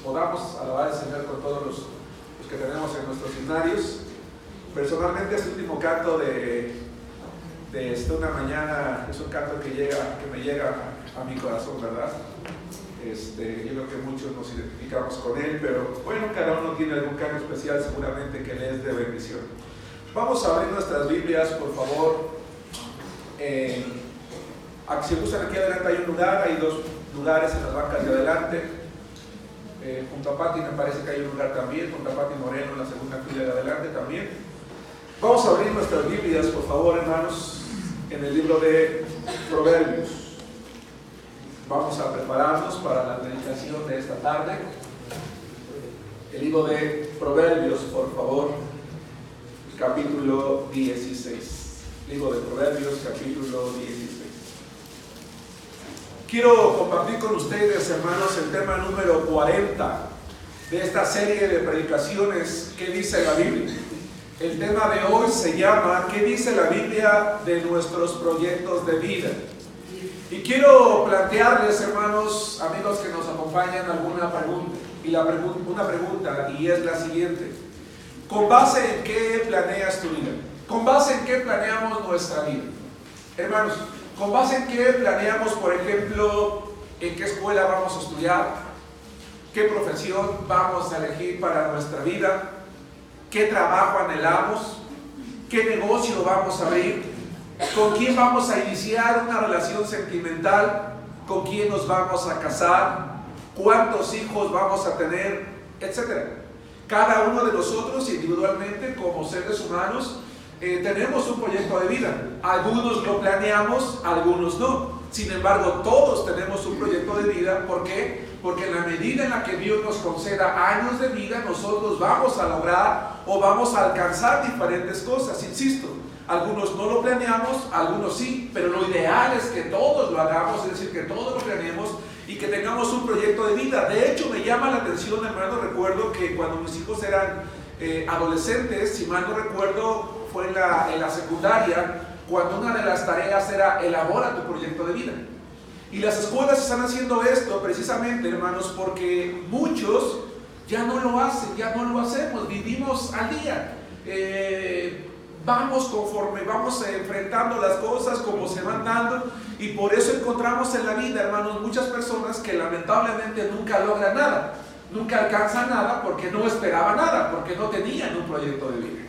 podamos alabar al Señor con todos los que tenemos en nuestros himnarios. Personalmente, este último canto de una mañana es un canto que me llega a mi corazón, ¿verdad? Yo creo que muchos nos identificamos con él, pero bueno, cada uno tiene algún canto especial seguramente que le es de bendición. Vamos a abrir nuestras Biblias, por favor. Si gustan, aquí adelante hay un lugar, hay dos lugares en las bancas de adelante. Junto a Pati me parece que hay un lugar también, junto a Pati Moreno en la segunda fila de adelante también. Vamos a abrir nuestras Biblias, por favor, hermanos, en el libro de Proverbios. Vamos a prepararnos para la meditación de esta tarde. El libro de Proverbios, por favor, capítulo 16. Libro de Proverbios, capítulo 16. Quiero compartir con ustedes, hermanos, el tema número 40 de esta serie de predicaciones ¿Qué dice la Biblia? El tema de hoy se llama ¿Qué dice la Biblia de nuestros proyectos de vida? Y quiero plantearles, hermanos, amigos que nos acompañan, alguna pregunta. Una pregunta, y es la siguiente: ¿con base en qué planeas tu vida? ¿Con base en qué planeamos nuestra vida? Hermanos, ¿con base en qué planeamos, por ejemplo, en qué escuela vamos a estudiar? ¿Qué profesión vamos a elegir para nuestra vida? ¿Qué trabajo anhelamos? ¿Qué negocio vamos a abrir? ¿Con quién vamos a iniciar una relación sentimental? ¿Con quién nos vamos a casar? ¿Cuántos hijos vamos a tener? Etcétera. Cada uno de nosotros individualmente, como seres humanos, tenemos un proyecto de vida. Algunos lo planeamos, algunos no. Sin embargo, todos tenemos un proyecto de vida. ¿Por qué? Porque en la medida en la que Dios nos conceda años de vida, nosotros vamos a lograr o vamos a alcanzar diferentes cosas. Insisto, algunos no lo planeamos, algunos sí, pero lo ideal es que todos lo hagamos, es decir, que todos lo planeemos y que tengamos un proyecto de vida. De hecho, me llama la atención, hermano, recuerdo que cuando mis hijos eran adolescentes, si mal no recuerdo, fue en la secundaria, cuando una de las tareas era elabora tu proyecto de vida. Y las escuelas están haciendo esto precisamente, hermanos, porque muchos ya no lo hacen, ya no lo hacemos, vivimos al día. Vamos conforme vamos enfrentando las cosas como se van dando, y por eso encontramos en la vida, hermanos, muchas personas que lamentablemente nunca logran nada, nunca alcanzan nada porque no esperaban nada, porque no tenían un proyecto de vida.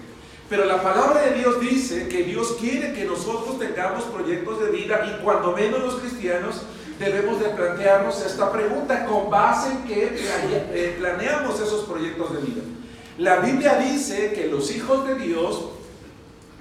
Pero la palabra de Dios dice que Dios quiere que nosotros tengamos proyectos de vida, y cuando menos los cristianos debemos de plantearnos esta pregunta: ¿con base en qué planeamos esos proyectos de vida? La Biblia dice que los hijos de Dios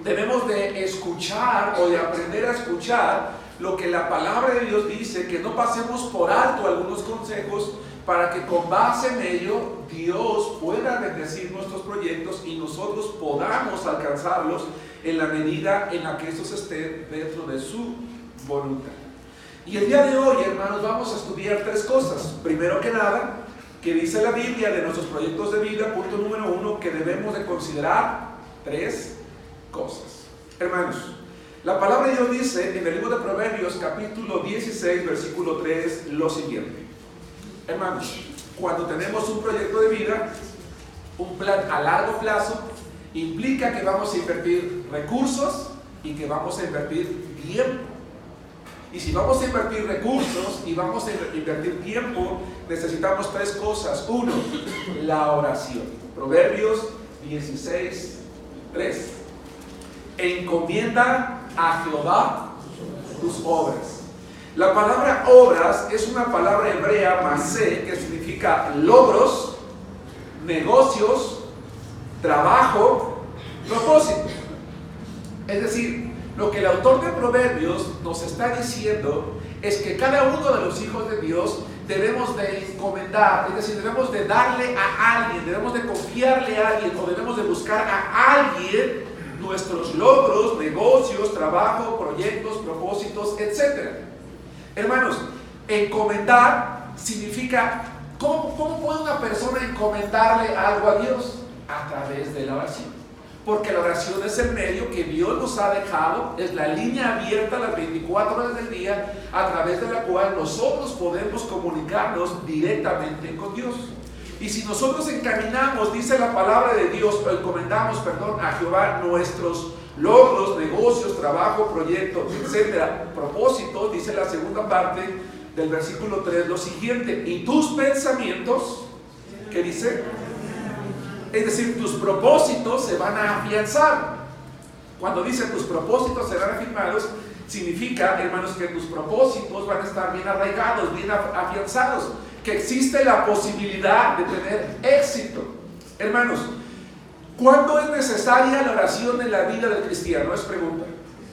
debemos de escuchar o de aprender a escuchar lo que la palabra de Dios dice, que no pasemos por alto algunos consejos, para que con base en ello Dios pueda bendecir nuestros proyectos y nosotros podamos alcanzarlos en la medida en la que estos estén dentro de su voluntad. Y el día de hoy, hermanos, vamos a estudiar tres cosas. Primero que nada, que dice la Biblia de nuestros proyectos de vida. Punto número 1, que debemos de considerar tres cosas. Hermanos, la palabra de Dios dice en el libro de Proverbios, capítulo 16, versículo 3, lo siguiente. Hermanos, cuando tenemos un proyecto de vida, un plan a largo plazo, implica que vamos a invertir recursos y que vamos a invertir tiempo. Y si vamos a invertir recursos y vamos a invertir tiempo, necesitamos tres cosas. 1, la oración. Proverbios 16, 3. Encomienda a Jehová tus obras. La palabra obras es una palabra hebrea, masé, que significa logros, negocios, trabajo, propósito. Es decir, lo que el autor de Proverbios nos está diciendo es que cada uno de los hijos de Dios debemos de encomendar, es decir, debemos de darle a alguien, debemos de confiarle a alguien, o debemos de buscar a alguien nuestros logros, negocios, trabajo, proyectos, propósitos, etc. Hermanos, encomendar significa, ¿cómo puede una persona encomendarle algo a Dios? A través de la oración. Porque la oración es el medio que Dios nos ha dejado, es la línea abierta las 24 horas del día, a través de la cual nosotros podemos comunicarnos directamente con Dios. Y si nosotros encaminamos, dice la palabra de Dios, o encomendamos, a Jehová nuestros logros, negocios, trabajo, proyectos, etcétera, propósitos, dice la segunda parte del versículo 3 lo siguiente: y tus pensamientos, ¿qué dice? Es decir, tus propósitos se van a afianzar. Cuando dice tus propósitos serán afirmados, significa, hermanos, que tus propósitos van a estar bien arraigados, bien afianzados, que existe la posibilidad de tener éxito. Hermanos, ¿cuándo es necesaria la oración en la vida del cristiano? Es pregunta.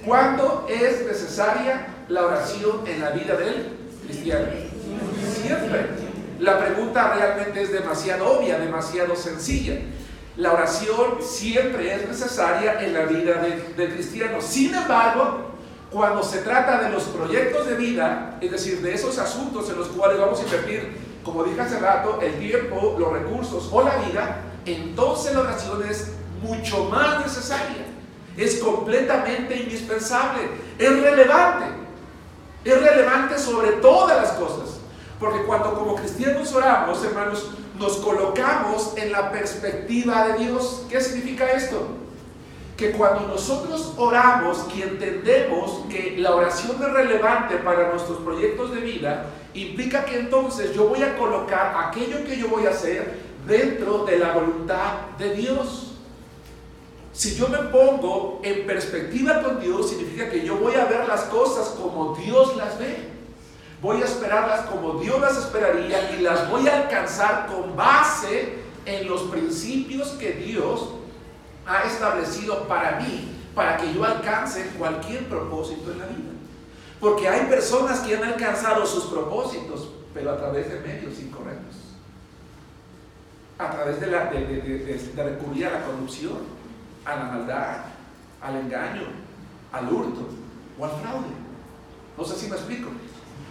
¿Cuándo es necesaria la oración en la vida del cristiano? Siempre. La pregunta realmente es demasiado obvia, demasiado sencilla. La oración siempre es necesaria en la vida del cristiano. Sin embargo, cuando se trata de los proyectos de vida, es decir, de esos asuntos en los cuales vamos a invertir, como dije hace rato, el tiempo, los recursos o la vida, entonces la oración es mucho más necesaria, es completamente indispensable, es relevante sobre todas las cosas, porque cuando como cristianos oramos, hermanos, nos colocamos en la perspectiva de Dios. ¿Qué significa esto? Que cuando nosotros oramos y entendemos que la oración es relevante para nuestros proyectos de vida, implica que entonces yo voy a colocar aquello que yo voy a hacer dentro de la voluntad de Dios. Si yo me pongo en perspectiva con Dios, significa que yo voy a ver las cosas como Dios las ve. Voy a esperarlas como Dios las esperaría y las voy a alcanzar con base en los principios que Dios ha establecido para mí, para que yo alcance cualquier propósito en la vida. Porque hay personas que han alcanzado sus propósitos, pero a través de medios incorrectos, a través de recurrir a la corrupción, a la maldad, al engaño, al hurto o al fraude. No sé si me explico.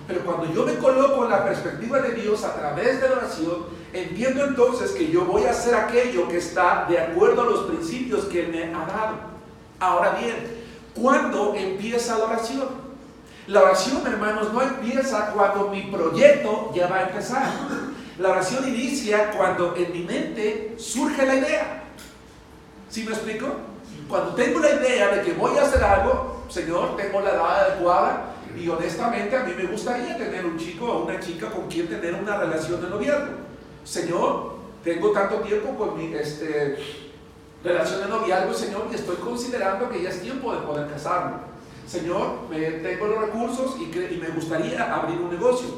Pero cuando yo me coloco en la perspectiva de Dios a través de la oración, entiendo entonces que yo voy a hacer aquello que está de acuerdo a los principios que Él me ha dado. Ahora bien, ¿cuándo empieza la oración? La oración, hermanos, no empieza cuando mi proyecto ya va a empezar. La oración inicia cuando en mi mente surge la idea. ¿Sí me explico? Cuando tengo la idea de que voy a hacer algo, Señor, tengo la edad adecuada, y honestamente a mí me gustaría tener un chico o una chica con quien tener una relación de noviazgo. Señor, tengo tanto tiempo con mi relación de noviazgo, Señor, y estoy considerando que ya es tiempo de poder casarme. Señor, tengo los recursos y me gustaría abrir un negocio.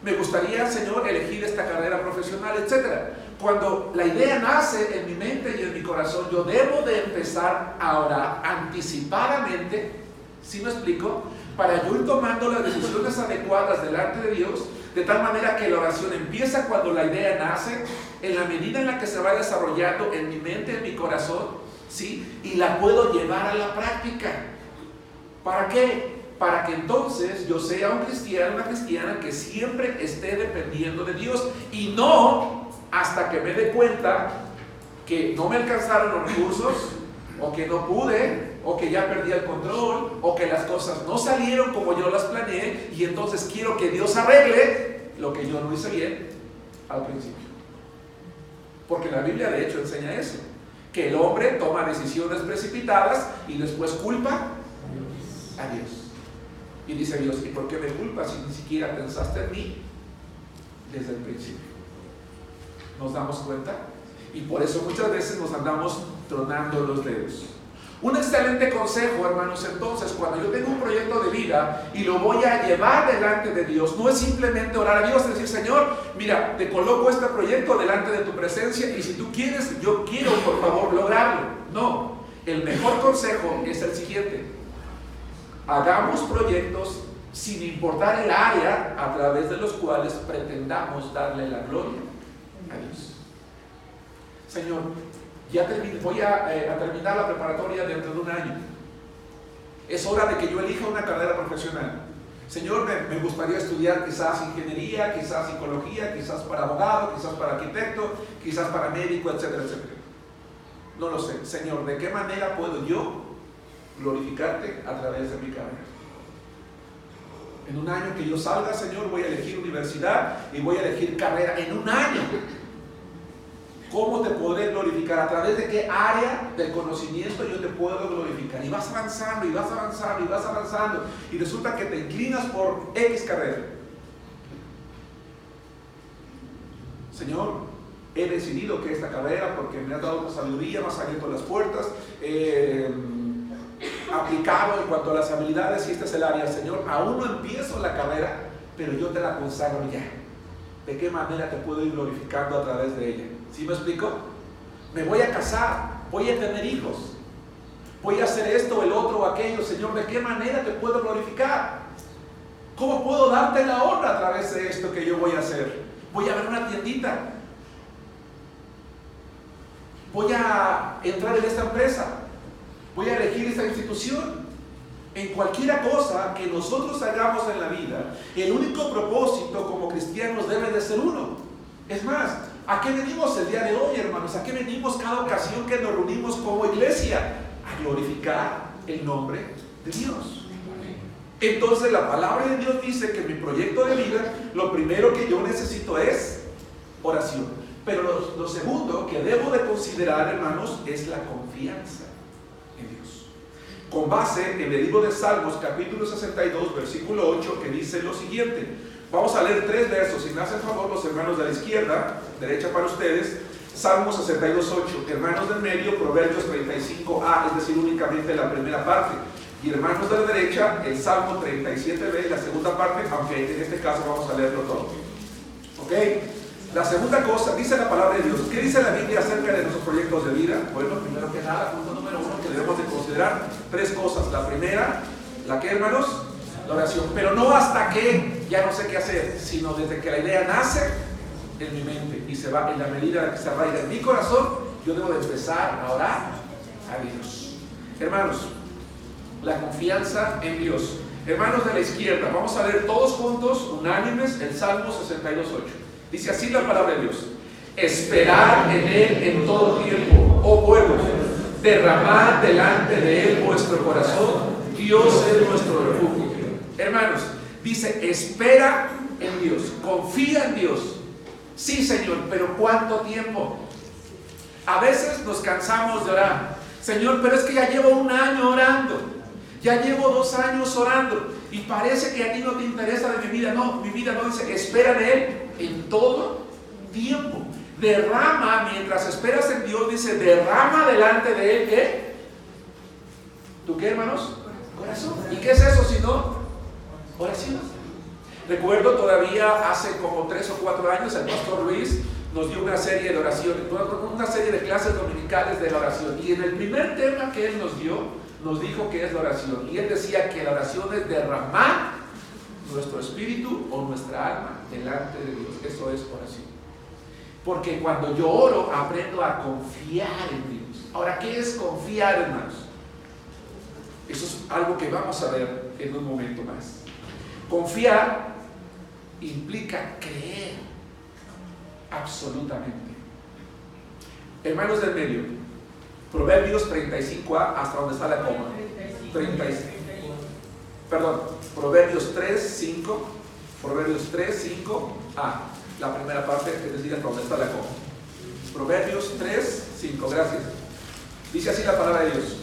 Me gustaría, Señor, elegir esta carrera profesional, etc. Cuando la idea nace en mi mente y en mi corazón, yo debo de empezar a orar anticipadamente, ¿sí me explico? Para yo ir tomando las decisiones adecuadas delante de Dios, de tal manera que la oración empieza cuando la idea nace, en la medida en la que se va desarrollando en mi mente, en mi corazón, ¿sí? Y la puedo llevar a la práctica. ¿Para qué? Para que entonces yo sea un cristiano, una cristiana que siempre esté dependiendo de Dios, y no hasta que me dé cuenta que no me alcanzaron los recursos, o que no pude, o que ya perdí el control, o que las cosas no salieron como yo las planeé, y entonces quiero que Dios arregle lo que yo no hice bien al principio. Porque la Biblia de hecho enseña eso, que el hombre toma decisiones precipitadas y después culpa a Dios. Y dice Dios, ¿y por qué me culpas si ni siquiera pensaste en mí desde el principio? ¿Nos damos cuenta? Y por eso muchas veces nos andamos tronando los dedos. Un excelente consejo, hermanos, entonces, cuando yo tengo un proyecto de vida y lo voy a llevar delante de Dios, no es simplemente orar a Dios y decir, Señor, mira, te coloco este proyecto delante de tu presencia y si tú quieres, yo quiero, por favor, lograrlo. No, el mejor consejo es el siguiente: hagamos proyectos sin importar el área a través de los cuales pretendamos darle la gloria a Dios. Señor, ya voy a terminar la preparatoria dentro de un año. Es hora de que yo elija una carrera profesional. Señor, me gustaría estudiar quizás ingeniería, quizás psicología, quizás para abogado, quizás para arquitecto, quizás para médico, etcétera, etcétera. No lo sé. Señor, ¿de qué manera puedo yo glorificarte a través de mi carrera? En un año que yo salga, Señor, voy a elegir universidad y voy a elegir carrera en un año. ¿Cómo te podré glorificar? ¿A través de qué área del conocimiento yo te puedo glorificar? Y vas avanzando, y vas avanzando, y vas avanzando. Y resulta que te inclinas por X carrera. Señor, he decidido que esta carrera, porque me has dado una sabiduría, me has abierto las puertas, aplicado en cuanto a las habilidades, y esta es el área. Señor, aún no empiezo la carrera, pero yo te la consagro ya. ¿De qué manera te puedo ir glorificando a través de ella? ¿Sí me explico? Me voy a casar, voy a tener hijos, voy a hacer esto, el otro o aquello. Señor, ¿de qué manera te puedo glorificar? ¿Cómo puedo darte la honra a través de esto que yo voy a hacer? Voy a ver una tiendita, voy a entrar en esta empresa, voy a elegir esta institución. En cualquier cosa que nosotros hagamos en la vida, el único propósito como cristianos debe de ser uno. Es más, ¿a qué venimos el día de hoy, hermanos? ¿A qué venimos cada ocasión que nos reunimos como iglesia? A glorificar el nombre de Dios. Entonces la palabra de Dios dice que en mi proyecto de vida, lo primero que yo necesito es oración. Pero lo segundo que debo de considerar, hermanos, es la confianza en Dios. Con base en el libro de Salmos, capítulo 62, versículo 8, que dice lo siguiente. Vamos a leer 3 versos, si me hacen favor los hermanos de la izquierda, derecha para ustedes. Salmos 62, 8. Hermanos del medio, Proverbios 35a, es decir, únicamente la primera parte. Y hermanos de la derecha, el Salmo 37b, la segunda parte, aunque en este caso vamos a leerlo todo. ¿Ok? La segunda cosa, dice la palabra de Dios. ¿Qué dice la Biblia acerca de nuestros proyectos de vida? Bueno, primero que nada, punto número 1 que debemos de considerar, 3 cosas. La primera, ¿la qué, hermanos? La oración. Pero no hasta que ya no sé qué hacer, sino desde que la idea nace en mi mente y se va, en la medida que se arraiga en mi corazón, yo debo de empezar a orar a Dios. Hermanos, la confianza en Dios. Hermanos de la izquierda, vamos a leer todos juntos, unánimes, el Salmo 62, 8. Dice así la palabra de Dios: esperad en Él en todo tiempo, oh pueblos, derramad delante de Él vuestro corazón, Dios es nuestro refugio. Hermanos, dice, espera en Dios, confía en Dios. Sí, Señor, pero ¿cuánto tiempo? A veces nos cansamos de orar. Señor, pero es que ya llevo 1 año orando, ya llevo 2 años orando, y parece que a ti no te interesa de mi vida. No, mi vida no. Dice, espera en Él en todo tiempo. Derrama, mientras esperas en Dios, dice, derrama delante de Él, ¿qué? ¿Tú qué, hermanos? Corazón. ¿Y qué es eso si no? Oración. Recuerdo todavía hace como 3 o 4 años, el pastor Luis nos dio una serie de oraciones, una serie de clases dominicales de la oración. Y en el primer tema que él nos dio, nos dijo que es la oración. Y él decía que la oración es derramar nuestro espíritu o nuestra alma delante de Dios. Eso es oración. Porque cuando yo oro, aprendo a confiar en Dios. Ahora, ¿qué es confiar, hermanos? Eso es algo que vamos a ver en un momento más. Confiar implica creer absolutamente. Hermanos del medio, Proverbios 35a, hasta donde está la coma. 35. Perdón, Proverbios 3:5. Proverbios 3:5a, la primera parte, es decir, hasta donde está la coma. Proverbios 3:5, gracias. Dice así la palabra de Dios: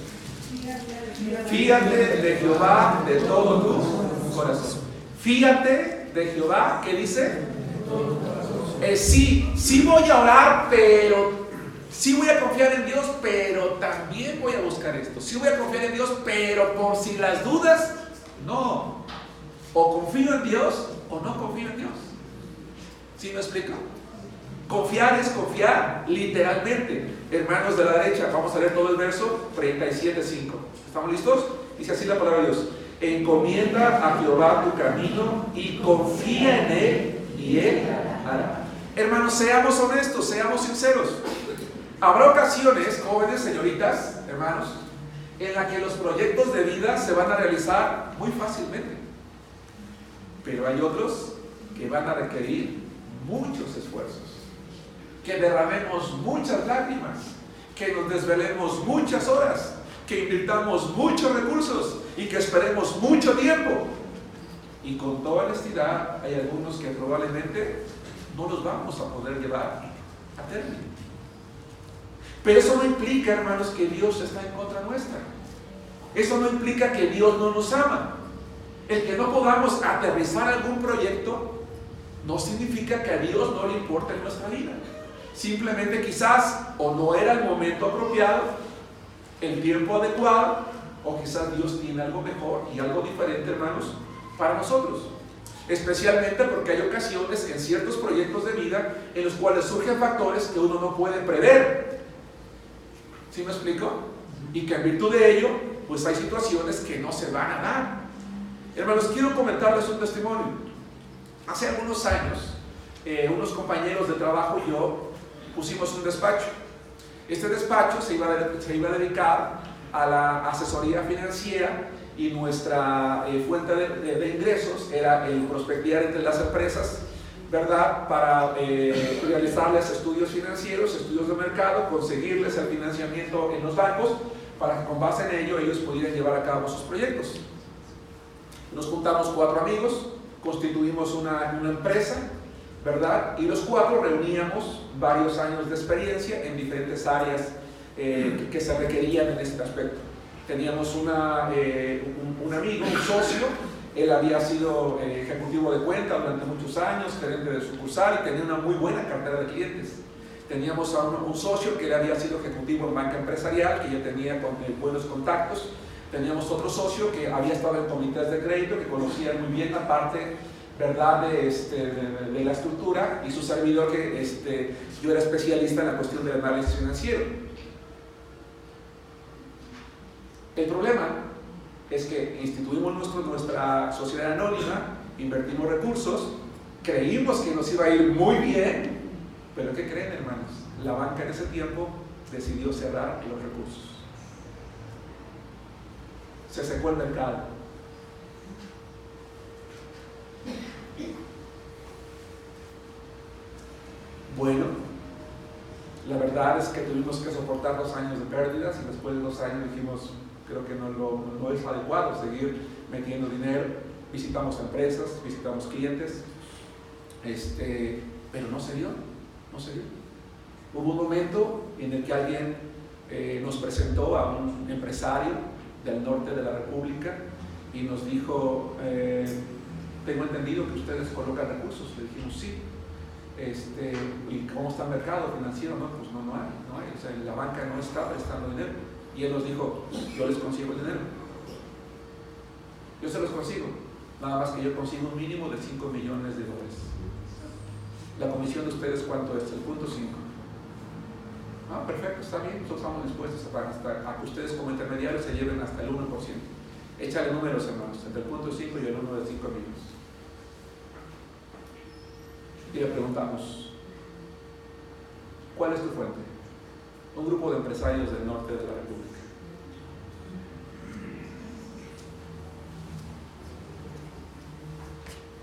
fíjate de Jehová de todo tu corazón. Fíjate de Jehová, ¿qué dice? Sí voy a orar, pero sí voy a confiar en Dios, pero también voy a buscar esto. Sí voy a confiar en Dios, pero por si las dudas, no. O confío en Dios o no confío en Dios. ¿Sí me explico? Confiar es confiar literalmente. Hermanos de la derecha, vamos a leer todo el verso 37:5. ¿Estamos listos? Dice así la palabra de Dios: encomienda a Jehová tu camino y confía en Él y Él hará. Hermanos, seamos honestos, seamos sinceros. Habrá ocasiones, jóvenes, señoritas, hermanos, en la que los proyectos de vida se van a realizar muy fácilmente. Pero hay otros que van a requerir muchos esfuerzos, que derramemos muchas lágrimas, que nos desvelemos muchas horas, que invirtamos muchos recursos y que esperemos mucho tiempo. Y con toda honestidad, hay algunos que probablemente no los vamos a poder llevar a término. Pero eso no implica, hermanos, que Dios está en contra nuestra. Eso no implica que Dios no nos ama. El que no podamos aterrizar algún proyecto no significa que a Dios no le importe en nuestra vida. Simplemente quizás o no era el momento apropiado, el tiempo adecuado, o quizás Dios tiene algo mejor y algo diferente, hermanos, para nosotros. Especialmente porque hay ocasiones en ciertos proyectos de vida en los cuales surgen factores que uno no puede prever. ¿Sí me explico? Y que en virtud de ello, pues hay situaciones que no se van a dar. Hermanos, quiero comentarles un testimonio. Hace algunos años, unos compañeros de trabajo y yo pusimos un despacho. Este despacho se iba a dedicar a la asesoría financiera y nuestra fuente de ingresos era el prospectar entre las empresas, ¿verdad? Para realizarles estudios financieros, estudios de mercado, conseguirles el financiamiento en los bancos para que con base en ello ellos pudieran llevar a cabo sus proyectos. Nos juntamos 4 amigos, constituimos una empresa, ¿verdad? Y los 4 reuníamos varios años de experiencia en diferentes áreas que se requerían en este aspecto. Teníamos un amigo, un socio. Él había sido ejecutivo de cuenta durante muchos años, gerente de sucursal, y tenía una muy buena cartera de clientes. Teníamos a un socio que él había sido ejecutivo en banca empresarial, que ya tenía buenos contactos. Teníamos otro socio que había estado en comités de crédito, que conocía muy bien la parte, ¿verdad?, de la estructura, y su servidor, que yo era especialista en la cuestión del análisis financiero. El problema es que instituimos nuestra sociedad anónima, invertimos recursos, creímos que nos iba a ir muy bien, pero ¿qué creen, hermanos? La banca en ese tiempo decidió cerrar los recursos. Se secó el mercado. Bueno, la verdad es que tuvimos que soportar 2 años de pérdidas y después de 2 años dijimos, creo que no es adecuado seguir metiendo dinero. Visitamos empresas, visitamos clientes, pero no se dio. Hubo un momento en el que alguien nos presentó a un empresario del norte de la República y nos dijo, tengo entendido que ustedes colocan recursos. Le dijimos sí. ¿Y cómo está el mercado financiero? No, pues no hay. O sea, la banca no está prestando dinero. Y él nos dijo, yo les consigo el dinero. Yo se los consigo. Nada más que yo consigo un mínimo de $5 millones. La comisión de ustedes, ¿cuánto es? El 0.5. Ah, perfecto, está bien. Nosotros estamos dispuestos a que ustedes como intermediarios se lleven hasta el 1%. Échale números, hermanos, entre el 0.5 y el 1 de 5 millones. Y le preguntamos, ¿cuál es tu fuente? Un grupo de empresarios del norte de la República.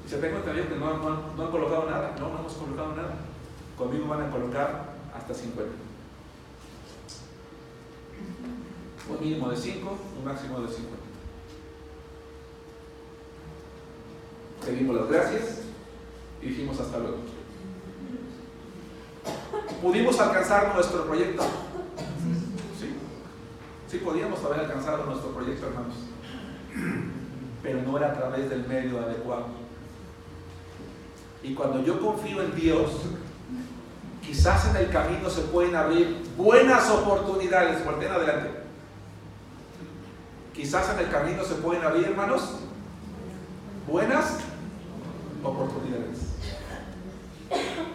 Y se tengo entendido que no han colocado nada. No hemos colocado nada. Conmigo van a colocar hasta 50. Un mínimo de 5, un máximo de 50. Pedimos las gracias y dijimos hasta luego. ¿Pudimos alcanzar nuestro proyecto? Sí podíamos haber alcanzado nuestro proyecto, hermanos, pero no era a través del medio adecuado. Y cuando yo confío en Dios, quizás en el camino se pueden abrir buenas oportunidades. Volteen adelante. Quizás en el camino se pueden abrir, hermanos, buenas oportunidades.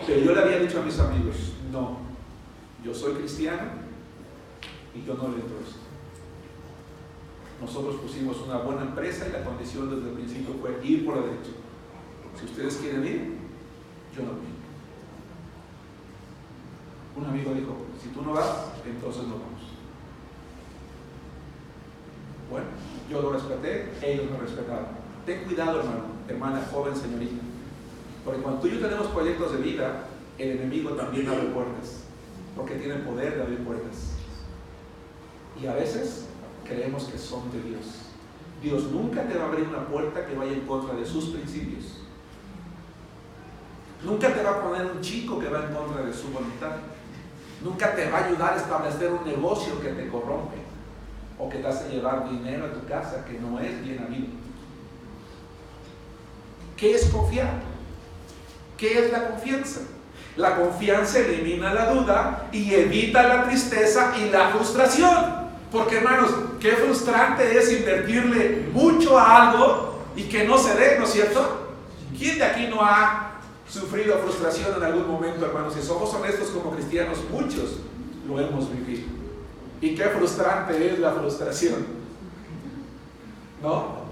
Pero yo le había dicho a mis amigos, no, yo soy cristiano y yo no le entro esto. Nosotros pusimos una buena empresa y la condición desde el principio fue ir por la derecha. Si ustedes quieren ir, yo no voy. Un amigo dijo, si tú no vas, entonces no vamos. Bueno, yo lo respeté, ellos me respetaron. Ten cuidado, hermano, hermana, joven, señorita, porque cuando tú y yo tenemos proyectos de vida, el enemigo también abre puertas, porque tiene el poder de abrir puertas. Y a veces creemos que son de Dios. Dios nunca te va a abrir una puerta que vaya en contra de sus principios. Nunca te va a poner un chico que va en contra de su voluntad. Nunca te va a ayudar a establecer un negocio que te corrompe o que te hace llevar dinero a tu casa que no es bien habido. ¿Qué es confiar? ¿Qué es la confianza? La confianza elimina la duda y evita la tristeza y la frustración. Porque, hermanos, qué frustrante es invertirle mucho a algo y que no se dé, ¿no es cierto? ¿Quién de aquí no ha sufrido frustración en algún momento, hermanos? Si somos honestos como cristianos, muchos lo hemos vivido. Y qué frustrante es la frustración, ¿no?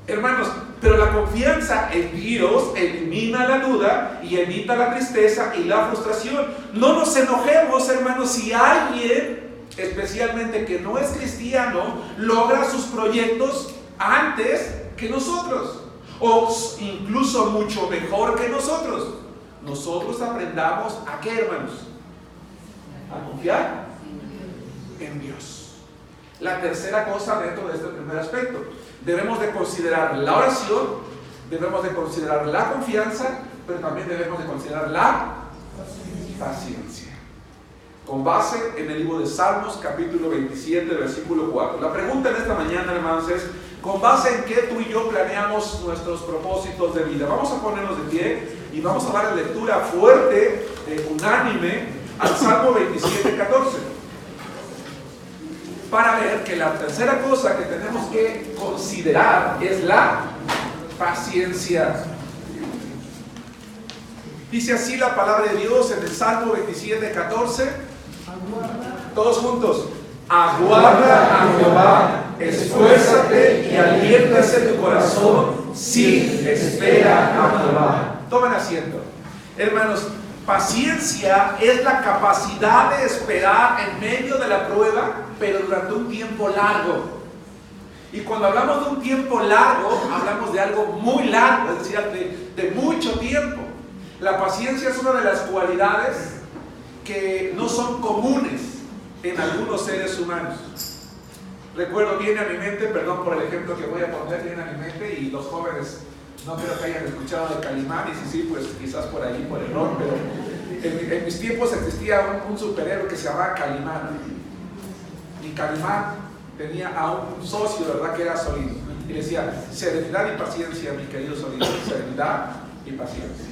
Hermanos, pero la confianza en Dios elimina la duda y evita la tristeza y la frustración. No nos enojemos, hermanos, si alguien, especialmente que no es cristiano, logra sus proyectos antes que nosotros, o incluso mucho mejor que nosotros. Nosotros aprendamos a qué, hermanos, a confiar en Dios. La tercera cosa dentro de este primer aspecto, debemos de considerar la oración, debemos de considerar la confianza, pero también debemos de considerar la paciencia. Con base en el libro de Salmos, capítulo 27, versículo 4. La pregunta en esta mañana, hermanos, es: ¿con base en qué tú y yo planeamos nuestros propósitos de vida? Vamos a ponernos de pie y vamos a dar lectura fuerte, unánime, al Salmo 27, 14. Para ver que la tercera cosa que tenemos que considerar es la paciencia. Dice así la palabra de Dios en el Salmo 27, 14. Todos juntos: aguarda a Jehová, esfuérzate y aliéntase tu corazón, sí, espera a Jehová. Tomen asiento. Hermanos, paciencia es la capacidad de esperar en medio de la prueba, pero durante un tiempo largo. Y cuando hablamos de un tiempo largo, hablamos de algo muy largo, es decir, de mucho tiempo. La paciencia es una de las cualidades que no son comunes en algunos seres humanos. Recuerdo, viene a mi mente, perdón por el ejemplo que voy a poner, viene a mi mente, y los jóvenes no creo que hayan escuchado de Calimán, y si sí, pues quizás por ahí, por error, pero en mis tiempos existía un superhéroe que se llamaba Calimán. Y Calimán tenía a un socio, ¿verdad?, que era Solino, y le decía: serenidad y paciencia, mi querido Solino, serenidad y paciencia.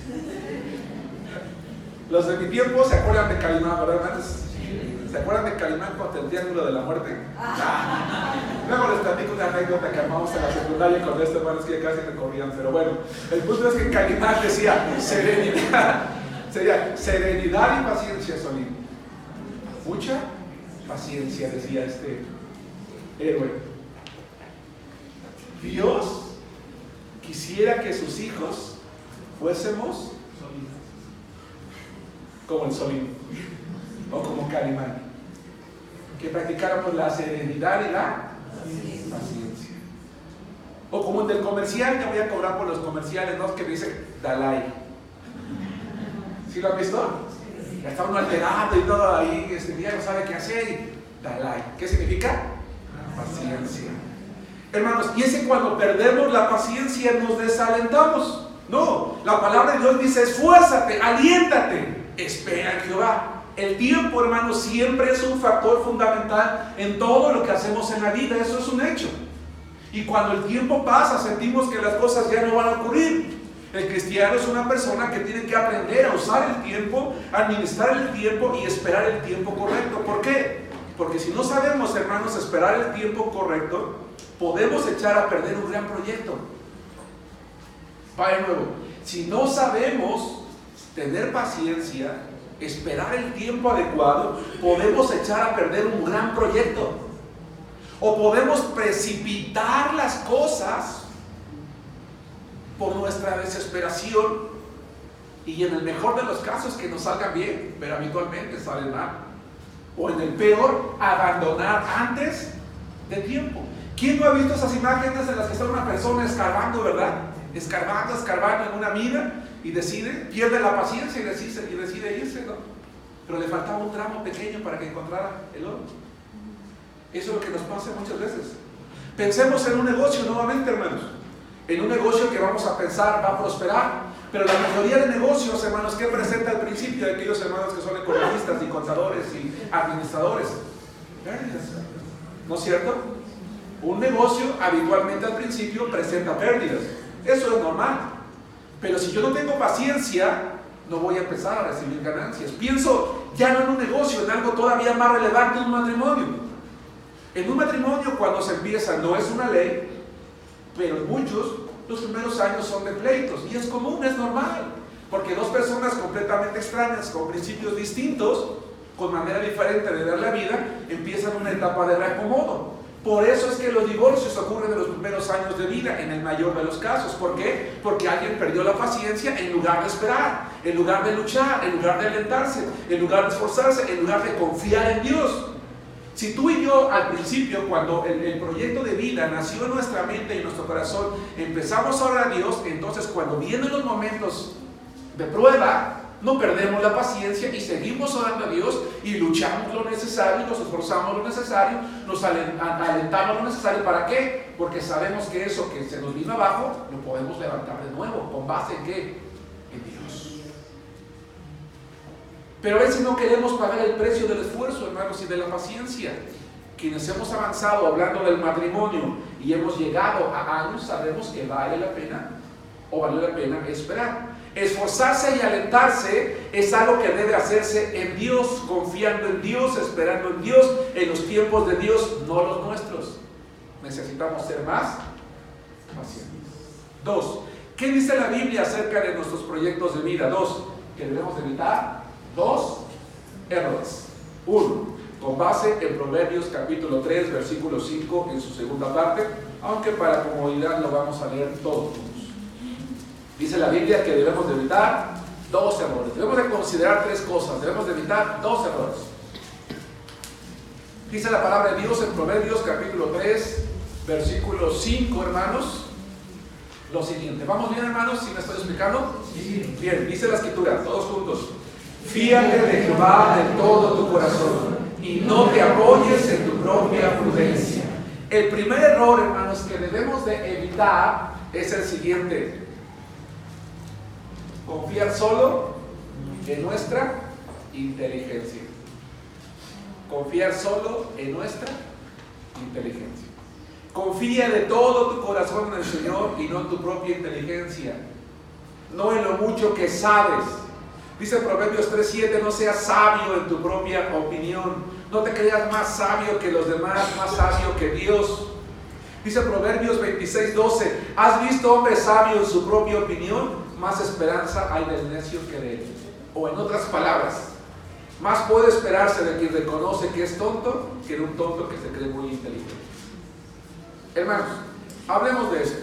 Los de mi tiempo se acuerdan de Calimán, ¿verdad? ¿Se acuerdan de Calimán contra el Triángulo de la Muerte? Luego les platico una anécdota que armamos en la secundaria con estos hermanos que casi me corrían, pero bueno, el punto es que Calimán decía serenidad, serenidad y paciencia, Solín. Mucha paciencia, decía este héroe. Dios quisiera que sus hijos fuésemos como el Solín o como Calimán, que practicáramos la serenidad y la paciencia. O como el del comercial, que voy a cobrar por los comerciales, ¿no? Que dice Dalai. ¿Sí lo han visto? Ya está uno alterado y todo ahí, ya no sabe qué hacer. Y Dalai. ¿Qué significa? Paciencia. Hermanos, y es que cuando perdemos la paciencia nos desalentamos. No, la palabra de Dios dice: esfuérzate, aliéntate, espera en Jehová. El tiempo, hermanos, siempre es un factor fundamental en todo lo que hacemos en la vida. Eso es un hecho. Y cuando el tiempo pasa, sentimos que las cosas ya no van a ocurrir. El cristiano es una persona que tiene que aprender a usar el tiempo, administrar el tiempo y esperar el tiempo correcto. ¿Por qué? Porque si no sabemos, hermanos, esperar el tiempo correcto, podemos echar a perder un gran proyecto. Va de nuevo. Si no sabemos tener paciencia, esperar el tiempo adecuado, podemos echar a perder un gran proyecto. O podemos precipitar las cosas por nuestra desesperación, y en el mejor de los casos que nos salgan bien, pero habitualmente salen mal. O en el peor, abandonar antes de tiempo. ¿Quién no ha visto esas imágenes en las que está una persona escarbando, verdad? Escarbando en una mina, y pierde la paciencia y decide irse, ¿no? Pero le faltaba un tramo pequeño para que encontrara el oro. Eso es lo que nos pasa muchas veces. Pensemos en un negocio nuevamente, hermanos. En un negocio que vamos a pensar va a prosperar. Pero la mayoría de negocios, hermanos, ¿qué presenta al principio de aquellos hermanos que son economistas y contadores y administradores? Pérdidas. ¿No es cierto? Un negocio habitualmente al principio presenta pérdidas. Eso es normal. Pero si yo no tengo paciencia, no voy a empezar a recibir ganancias. Pienso ya no en un negocio, en algo todavía más relevante, un matrimonio. En un matrimonio, cuando se empieza, no es una ley, pero en muchos, los primeros años son de pleitos. Y es común, es normal. Porque dos personas completamente extrañas, con principios distintos, con manera diferente de ver la vida, empiezan una etapa de reacomodo. Por eso es que los divorcios ocurren en los primeros años de vida, en el mayor de los casos. ¿Por qué? Porque alguien perdió la paciencia en lugar de esperar, en lugar de luchar, en lugar de alentarse, en lugar de esforzarse, en lugar de confiar en Dios. Si tú y yo al principio, cuando el proyecto de vida nació en nuestra mente y en nuestro corazón, empezamos a orar a Dios, entonces cuando vienen los momentos de prueba, no perdemos la paciencia y seguimos orando a Dios y luchamos lo necesario, nos esforzamos lo necesario, nos alentamos lo necesario. ¿Para qué? Porque sabemos que eso que se nos vino abajo lo podemos levantar de nuevo. ¿Con base en qué? En Dios. Pero a veces no queremos pagar el precio del esfuerzo, hermanos, y de la paciencia. Quienes hemos avanzado hablando del matrimonio y hemos llegado a años, sabemos que vale la pena o vale la pena esperar. Esforzarse y alentarse es algo que debe hacerse en Dios, confiando en Dios, esperando en Dios, en los tiempos de Dios, no los nuestros. Necesitamos ser más pacientes. 2. ¿Qué dice la Biblia acerca de nuestros proyectos de vida? 2. Que debemos evitar 2 errores. 1. Con base en Proverbios capítulo 3, versículo 5 en su segunda parte, aunque para comodidad lo vamos a leer todos juntos. Dice la Biblia que debemos de evitar 2 errores. Debemos de considerar 3 cosas. Debemos de evitar 2 errores. Dice la palabra de Dios en Proverbios capítulo 3, versículo 5, hermanos, lo siguiente. ¿Vamos bien, hermanos? ¿Sí me estoy explicando? Sí. Bien, dice la Escritura, todos juntos. Fíate de Jehová de todo tu corazón y no te apoyes en tu propia prudencia. El primer error, hermanos, que debemos de evitar es el siguiente. Confiar solo en nuestra inteligencia. Confiar solo en nuestra inteligencia. Confía de todo tu corazón en el Señor y no en tu propia inteligencia. No en lo mucho que sabes. Dice Proverbios 3:7, no seas sabio en tu propia opinión. No te creas más sabio que los demás, más sabio que Dios. Dice Proverbios 26:12, ¿has visto hombre sabio en su propia opinión? Más esperanza hay del necio que de él. O en otras palabras, más puede esperarse de quien reconoce que es tonto que de un tonto que se cree muy inteligente. Hermanos, hablemos de esto.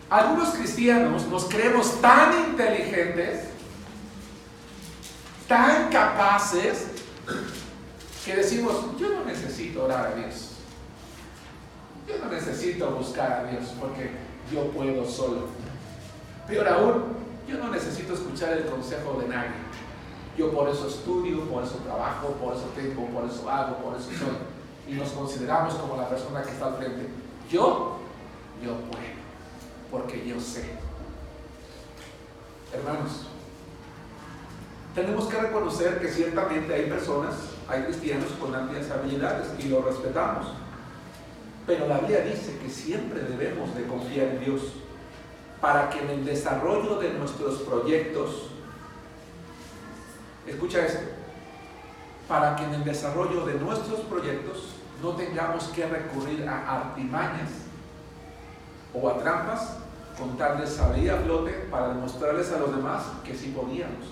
Algunos cristianos nos creemos tan inteligentes, tan capaces, que decimos, yo no necesito orar a Dios. Yo no necesito buscar a Dios porque yo puedo solo. Peor aún, yo no necesito escuchar el consejo de nadie. Yo por eso estudio, por eso trabajo, por eso tengo, por eso hago, por eso soy. Y nos consideramos como la persona que está al frente. Yo puedo, porque yo sé. Hermanos, tenemos que reconocer que ciertamente hay personas, hay cristianos con amplias habilidades y lo respetamos. Pero la Biblia dice que siempre debemos de confiar en Dios para que en el desarrollo de nuestros proyectos, escucha esto, para que en el desarrollo de nuestros proyectos no tengamos que recurrir a artimañas o a trampas con tal de salir a flote para demostrarles a los demás que sí podíamos.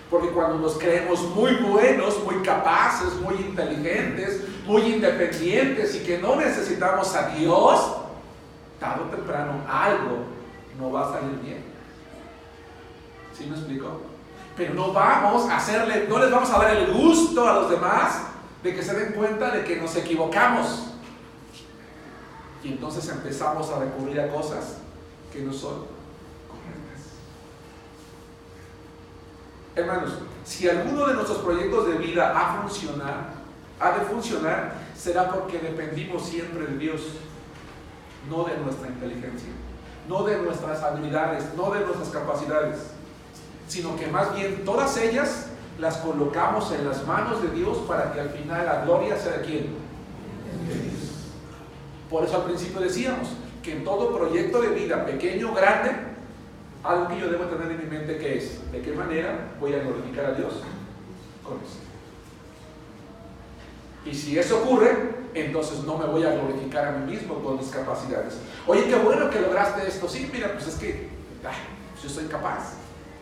Porque cuando nos creemos muy buenos, muy capaces, muy inteligentes, muy independientes y que no necesitamos a Dios, tarde o temprano algo no va a salir bien. ¿Sí me explico? Pero no vamos a hacerle, no les vamos a dar el gusto a los demás de que se den cuenta de que nos equivocamos. Y entonces empezamos a recurrir a cosas que no son correctas. Hermanos, si alguno de nuestros proyectos de vida ha de funcionar, será porque dependimos siempre de Dios, no de nuestra inteligencia, no de nuestras habilidades, no de nuestras capacidades. sino que más bien todas ellas las colocamos en las manos de Dios para que al final la gloria sea de ¿quién? De Dios. Por eso al principio decíamos que en todo proyecto de vida, pequeño o grande, algo que yo debo tener en mi mente que es, ¿de qué manera voy a glorificar a Dios? Con esto. Y si eso ocurre, entonces no me voy a glorificar a mí mismo con mis capacidades. Oye, qué bueno que lograste esto. Sí, mira, pues es que pues yo soy capaz.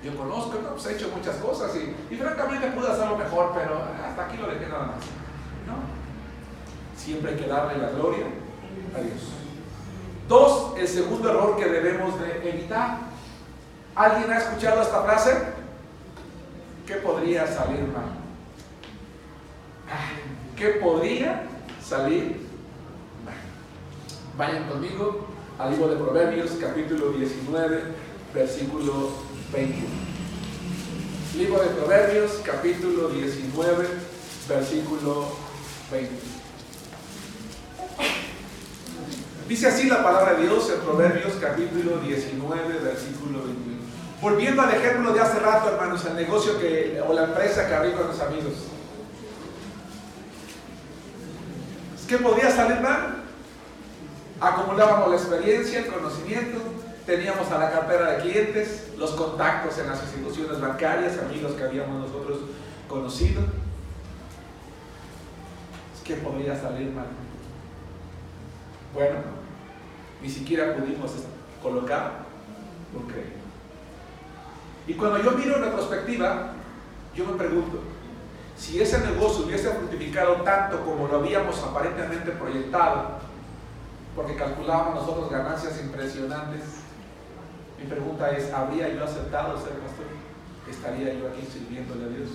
Yo conozco, ¿no? Pues he hecho muchas cosas y francamente pude hacerlo mejor, pero hasta aquí lo dejé nada más. No. Siempre hay que darle la gloria a Dios. 2, el segundo error que debemos de evitar. ¿Alguien ha escuchado esta frase? ¿Qué podría salir mal? ¿Qué podría salir mal? Vayan conmigo al libro de Proverbios, capítulo 19, versículo 21. Libro de Proverbios, capítulo 19, versículo 21. Dice así la palabra de Dios en Proverbios, capítulo 19, versículo 21. Volviendo al ejemplo de hace rato, hermanos, el negocio o la empresa que abrí con los amigos. ¿Qué podía salir mal? Acumulábamos la experiencia, el conocimiento, teníamos a la cartera de clientes, los contactos en las instituciones bancarias, amigos que habíamos nosotros conocido. ¿Qué podría salir mal? Bueno, ni siquiera pudimos colocar un crédito. Y cuando yo miro en retrospectiva, yo me pregunto, si ese negocio hubiese fructificado tanto como lo habíamos aparentemente proyectado, porque calculábamos nosotros ganancias impresionantes, mi pregunta es, ¿habría yo aceptado ser pastor? ¿Estaría yo aquí sirviéndole a Dios?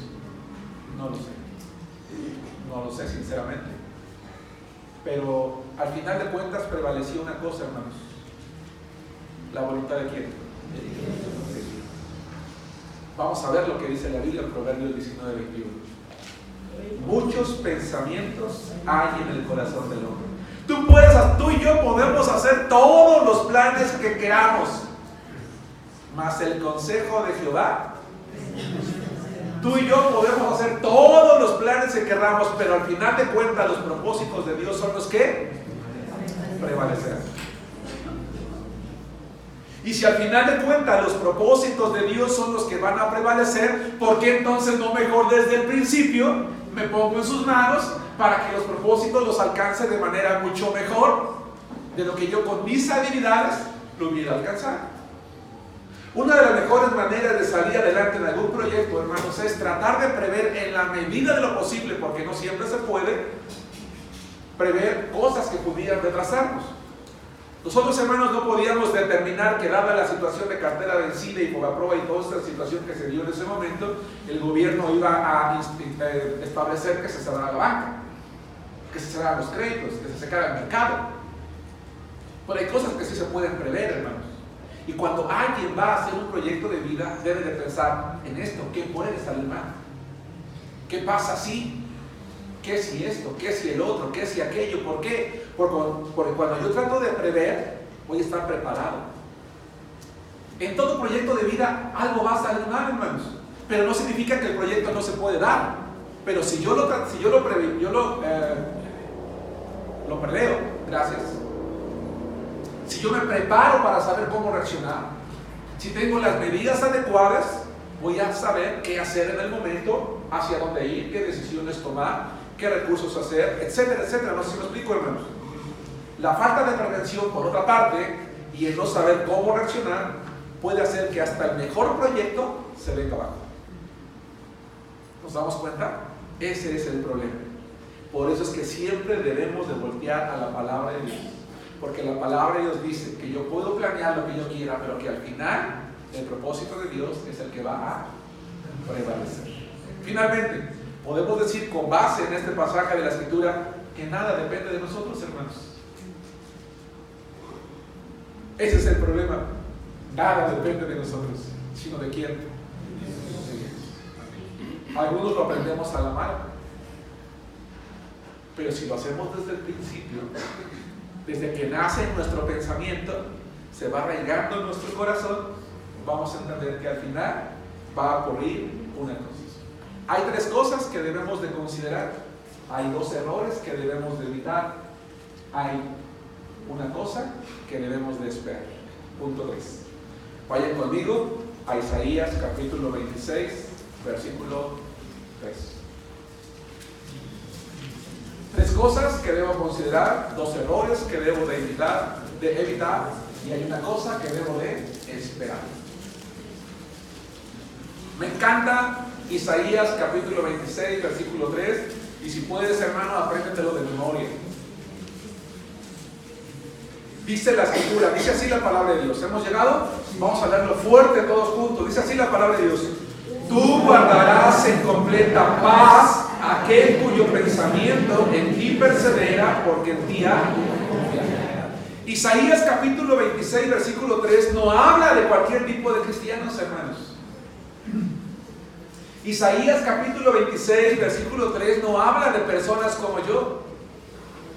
No lo sé. No lo sé sinceramente. Pero al final de cuentas prevaleció una cosa, hermanos. ¿La voluntad de quién? De Dios. Vamos a ver lo que dice la Biblia en Proverbios 19, 21. Muchos pensamientos hay en el corazón del hombre. Tú y yo podemos hacer todos los planes que queramos, mas el consejo de Jehová. Tú y yo podemos hacer todos los planes que queramos, pero al final de cuentas los propósitos de Dios son los que prevalecerán. Y si al final de cuentas los propósitos de Dios son los que van a prevalecer, ¿por qué entonces no mejor desde el principio me pongo en sus manos para que los propósitos los alcance de manera mucho mejor de lo que yo con mis habilidades lo hubiera alcanzado? Una de las mejores maneras de salir adelante en algún proyecto, hermanos, es tratar de prever en la medida de lo posible, porque no siempre se puede, prever cosas que pudieran retrasarnos. Nosotros, hermanos, no podíamos determinar que dada la situación de cartera vencida y Fobaproa y toda esta situación que se dio en ese momento, el gobierno iba a establecer que se cerrara la banca, que se cerraran los créditos, que se secara el mercado. Pero hay cosas que sí se pueden prever, hermanos. Y cuando alguien va a hacer un proyecto de vida, debe de pensar en esto: ¿qué puede salir mal? ¿Qué pasa si? ¿Qué si esto? ¿Qué si el otro? ¿Qué si aquello? ¿Por qué? Porque cuando yo trato de prever, voy a estar preparado. En todo proyecto de vida algo va a salir mal, hermanos, pero no significa que el proyecto no se puede dar. Pero si yo lo preveo, gracias. Si yo me preparo para saber cómo reaccionar, si tengo las medidas adecuadas, voy a saber qué hacer en el momento, hacia dónde ir, qué decisiones tomar, qué recursos hacer, etcétera, etcétera. No sé si me explico, hermanos. La falta de prevención, por otra parte, y el no saber cómo reaccionar, puede hacer que hasta el mejor proyecto se venga abajo. ¿Nos damos cuenta? Ese es el problema. Por eso es que siempre debemos de voltear a la palabra de Dios. Porque la palabra de Dios dice que yo puedo planear lo que yo quiera, pero que al final el propósito de Dios es el que va a prevalecer. Finalmente, podemos decir con base en este pasaje de la Escritura que nada depende de nosotros, hermanos. Ese es el problema. Nada depende de nosotros, sino de quién. Algunos lo aprendemos a la mala, pero si lo hacemos desde el principio, desde que nace en nuestro pensamiento, se va arraigando en nuestro corazón, vamos a entender que al final va a ocurrir una cosa. Hay 3 cosas que debemos de considerar. Hay 2 errores que debemos de evitar. Hay una cosa que debemos de esperar. Punto 3. Vayan conmigo a Isaías capítulo 26, versículo 3. 3 cosas que debo considerar, 2 errores que debo de evitar, y hay una cosa que debo de esperar. Me encanta Isaías capítulo 26, versículo 3, y si puedes, hermano, apréndetelo de memoria. Dice la escritura, dice así la palabra de Dios. ¿Hemos llegado? Vamos a leerlo fuerte todos juntos. Dice así la palabra de Dios: tú guardarás en completa paz aquel cuyo pensamiento en ti persevera, porque en ti ha confiado. Isaías capítulo 26, versículo 3 no habla de cualquier tipo de cristianos, hermanos. Isaías capítulo 26, versículo 3 no habla de personas como yo.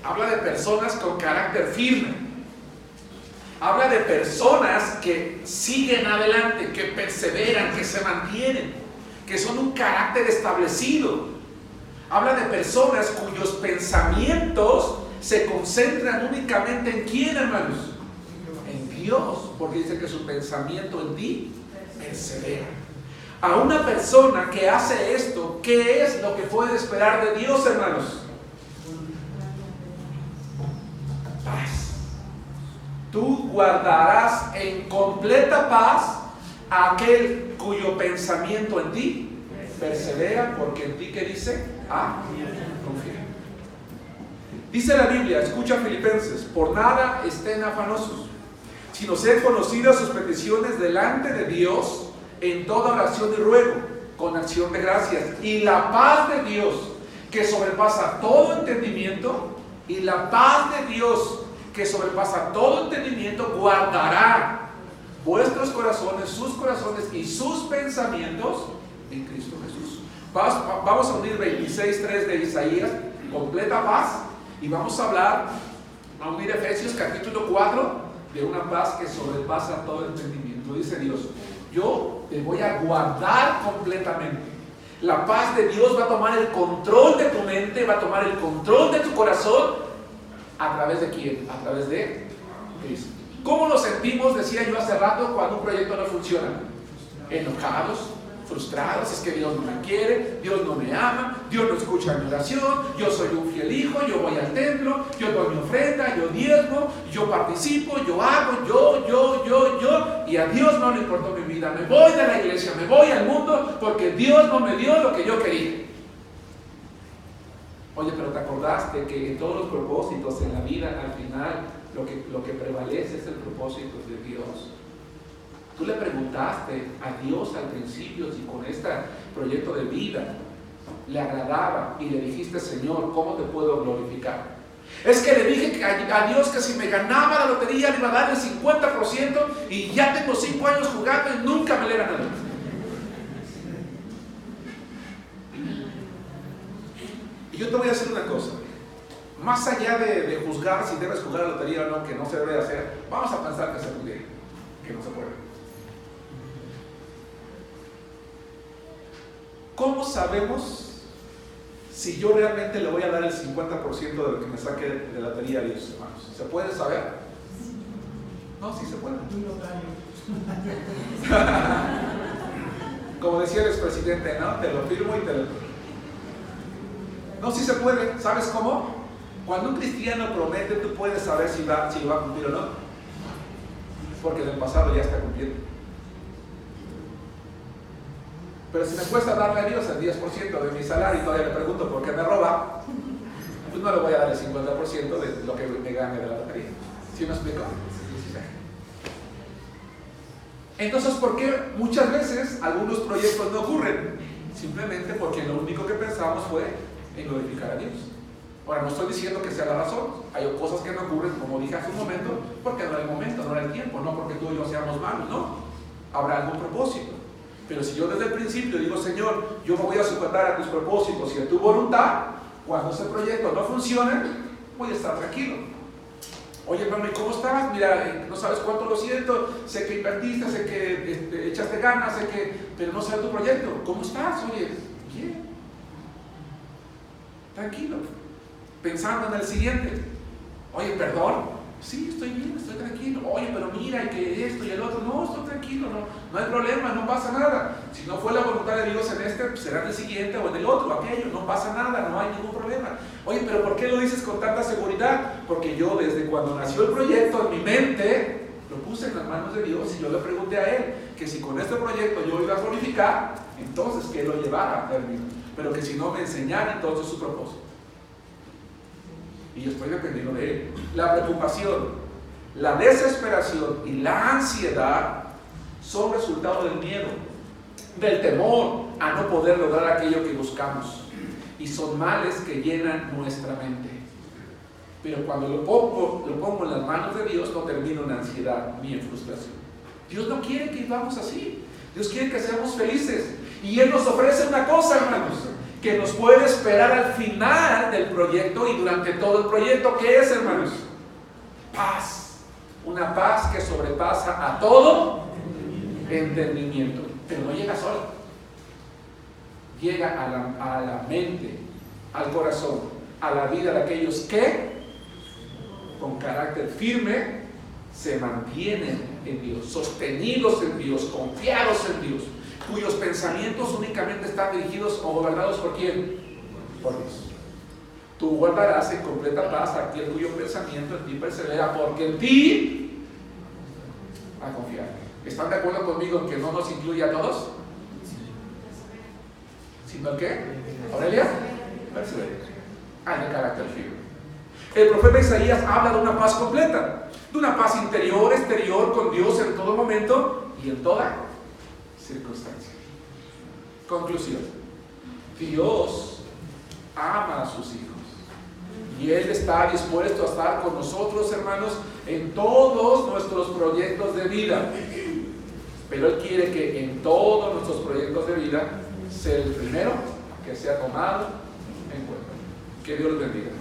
Habla de personas con carácter firme. Habla de personas que siguen adelante, que perseveran, que se mantienen, que son un carácter establecido. Habla de personas cuyos pensamientos se concentran únicamente en ¿quién, hermanos? En Dios, porque dice que su pensamiento en ti persevera. A una persona que hace esto, ¿qué es lo que puede esperar de Dios, hermanos? Paz. Tú guardarás en completa paz a aquel cuyo pensamiento en ti persevera, porque en ti, ¿qué dice? Confía. Dice la Biblia, escucha Filipenses: por nada estén afanosos, sino sean conocidas sus peticiones delante de Dios en toda oración y ruego, con acción de gracias. Y la paz de Dios, que sobrepasa todo entendimiento, y la paz de Dios, que sobrepasa todo entendimiento, guardará vuestros corazones, sus corazones y sus pensamientos en Cristo Jesús. Vamos a unir 26.3 de Isaías, completa paz, y vamos a hablar, a unir Efesios capítulo 4, de una paz que sobrepasa todo entendimiento. Dice Dios: yo te voy a guardar completamente. La paz de Dios va a tomar el control de tu mente, va a tomar el control de tu corazón. ¿A través de quién? A través de Cristo. ¿Cómo nos sentimos, decía yo hace rato, cuando un proyecto no funciona? Enojados, frustrados. Es que Dios no me quiere, Dios no me ama, Dios no escucha mi oración, yo soy un fiel hijo, yo voy al templo, yo doy mi ofrenda, yo diezmo, yo participo, yo hago, yo, y a Dios no le importó mi vida. Me voy de la iglesia, me voy al mundo, porque Dios no me dio lo que yo quería. Oye, pero ¿te acordaste que en todos los propósitos en la vida, al final, lo que prevalece es el propósito de Dios? Tú le preguntaste a Dios al principio si con este proyecto de vida le agradaba, y le dijiste: Señor, ¿cómo te puedo glorificar? Es que le dije a Dios que si me ganaba la lotería le iba a dar el 50%, y ya tengo 5 años jugando y nunca me le he ganado. Y yo te voy a decir una cosa: más allá de juzgar si debes jugar a la lotería o no, que no se debe hacer, vamos a pensar que se puede, que no se puede. ¿Cómo sabemos si yo realmente le voy a dar el 50% de lo que me saque de la lotería a Dios, hermanos? ¿Se puede saber? No, sí se puede. Como decía el expresidente, ¿no? Te lo firmo y te lo... No, sí se puede. ¿Sabes cómo? Cuando un cristiano promete, tú puedes saber si va a cumplir o no, porque en el pasado ya está cumpliendo. Pero si me cuesta darle a Dios el 10% de mi salario y todavía le pregunto por qué me roba, pues no le voy a dar el 50% de lo que me gane de la lotería. ¿Sí me explico? Entonces, ¿por qué muchas veces algunos proyectos no ocurren? Simplemente porque lo único que pensamos fue en glorificar a Dios. Ahora, no estoy diciendo que sea la razón. Hay cosas que no ocurren, como dije hace un momento, porque no era el momento, no era el tiempo, no porque tú y yo seamos malos, no. Habrá algún propósito. Pero si yo desde el principio digo: Señor, yo me voy a sujetar a tus propósitos y a tu voluntad, cuando ese proyecto no funcione, voy a estar tranquilo. Oye, hermano, ¿y cómo estás? Mira, no sabes cuánto lo siento, sé que invertiste, sé que echaste ganas, pero no sabes tu proyecto. ¿Cómo estás? Oye, bien, tranquilo, pensando en el siguiente. Oye, perdón. Sí, estoy bien, estoy tranquilo. Oye, pero mira, y que esto y el otro. No, estoy tranquilo, no hay problema, no pasa nada. Si no fue la voluntad de Dios en este, pues será en el siguiente o en el otro, aquello. No pasa nada, no hay ningún problema. Oye, pero ¿por qué lo dices con tanta seguridad? Porque yo desde cuando nació el proyecto en mi mente, lo puse en las manos de Dios y yo le pregunté a Él que si con este proyecto yo iba a glorificar, entonces que Él lo llevara a término. Pero que si no me enseñara entonces su propósito. Y yo estoy dependiendo de Él. La preocupación, la desesperación y la ansiedad son resultado del miedo, del temor a no poder lograr aquello que buscamos. Y son males que llenan nuestra mente. Pero cuando lo pongo en las manos de Dios, no termino en ansiedad ni en frustración. Dios no quiere que vivamos así. Dios quiere que seamos felices. Y Él nos ofrece una cosa, hermanos, que nos puede esperar al final del proyecto y durante todo el proyecto. ¿Qué es, hermanos? Paz. Una paz que sobrepasa a todo entendimiento. Pero no llega sola. Llega a la mente, al corazón, a la vida de aquellos que con carácter firme se mantienen en Dios, sostenidos en Dios, confiados en Dios, cuyos pensamientos únicamente están dirigidos o gobernados ¿por quién? Por Dios. Tú guardarás en completa paz a aquel cuyo pensamiento en ti persevera, porque en ti a confiar. ¿Están de acuerdo conmigo en que no nos incluye a todos? ¿Sino qué? ¿Aurelia? Persevera. De carácter firme. El profeta Isaías habla de una paz completa, de una paz interior, exterior, con Dios en todo momento y en toda circunstancia. Conclusión: Dios ama a sus hijos y Él está dispuesto a estar con nosotros, hermanos, en todos nuestros proyectos de vida. Pero Él quiere que en todos nuestros proyectos de vida sea el primero que sea tomado en cuenta. Que Dios los bendiga.